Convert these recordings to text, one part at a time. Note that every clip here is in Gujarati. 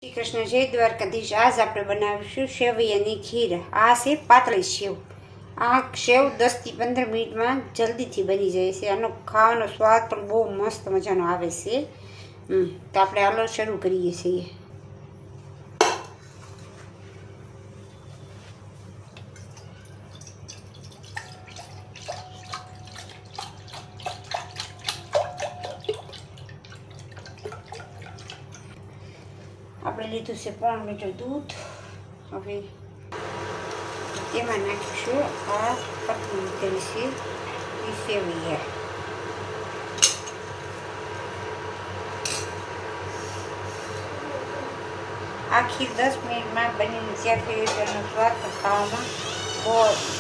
શ્રી કૃષ્ણ, જય દ્વારકાધીશ। આજ આપણે બનાવીશું સેવૈયાની ખીર। આ છે પાતળી સેવ। આ સેવ 10 થી 15 મિનિટમાં જલ્દીથી બની જાય છે। આનો ખાવાનો સ્વાદ પણ બહુ મસ્ત મજાનો આવે છે। તો આપણે હાલો શરૂ કરીએ છીએ। આપણે લીધું છે 1 લીટર દૂધ। હવે તેમાં નાખીશું આ પતલી કરી છે એ સેવૈયા। આ ખીર 10 મિનિટમાં બનીને તૈયાર થઈ ગઈ છે। એનો સ્વાદ ખાવામાં બહુ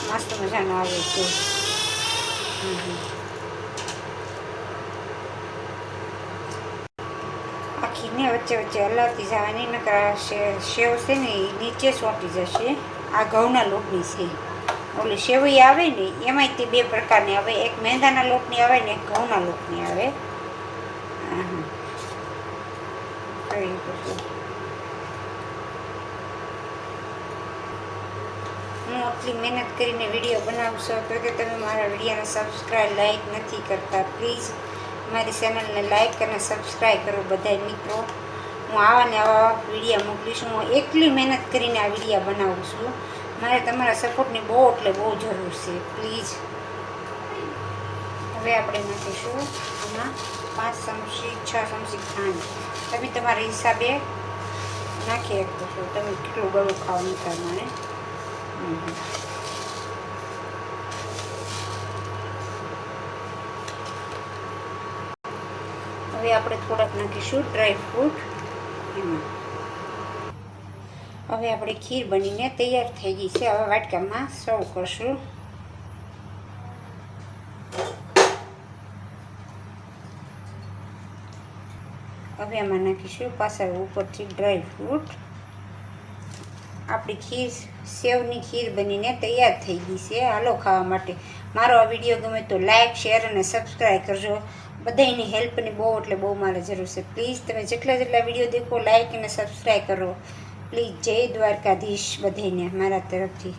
મસ્ત મજાનો આવે છે। આ ખીરને વચ્ચે વચ્ચે હલાવતી જવાની, નકર સેવ છે ને એ નીચે ચોંટી જશે। આ ઘઉંના લોટની છે। ઓલી સેવઈ આવે ને એમાંય તે 2 પ્રકારની આવે, એક મેંદાના લોટની આવે ને એક ઘઉંના લોટની આવે। હું આટલી મહેનત કરીને વિડીયો બનાવું છું તો કે તમે મારા વિડીયોને સબસ્ક્રાઈબ લાઈક નથી કરતા। પ્લીઝ મારી ચેનલને લાઈક અને સબસ્ક્રાઈબ કરો બધાય મિત્રો। હું આવા ને આવા વિડીયો મોકલીશ। હું એકલી મહેનત કરીને આ વિડીયો બનાવું છું। મારે તમારા સપોર્ટની બહુ એટલે બહુ જરૂર છે, પ્લીઝ। હવે આપણે નાખીશું આમાં 5 ચમચી 6 ચમચી ખાંડ। તમે તમારા હિસાબે નાખી શકો છો, તમે કેટલું ગળું ખાવ એ પ્રમાણે। હવે આપણે થોડાક નાખીશું ડ્રાય ફ્રૂટ એમાં। હવે આપણે ખીર બનીને તૈયાર થઈ ગઈ છે। હવે વાટકામાં સર્વ કરશું। હવે આમાં નાખીશું પાછા ઉપરથી ડ્રાય ફ્રૂટ। આપણી ખીર સેવની ખીર બનીને તૈયાર થઈ ગઈ છે। હાલો ખાવા માટે। મારો આ વિડીયો ગમે તો લાઈક શેર અને સબસ્ક્રાઈબ કરજો। બધાની હેલ્પની બહુ એટલે બહુ મારે જરૂર છે, પ્લીઝ। તમે જેટલા વિડીયો દેખો લાઈક અને સબસ્ક્રાઈબ કરો, પ્લીઝ। જય દ્વારકાધીશ બધાને મારા તરફથી।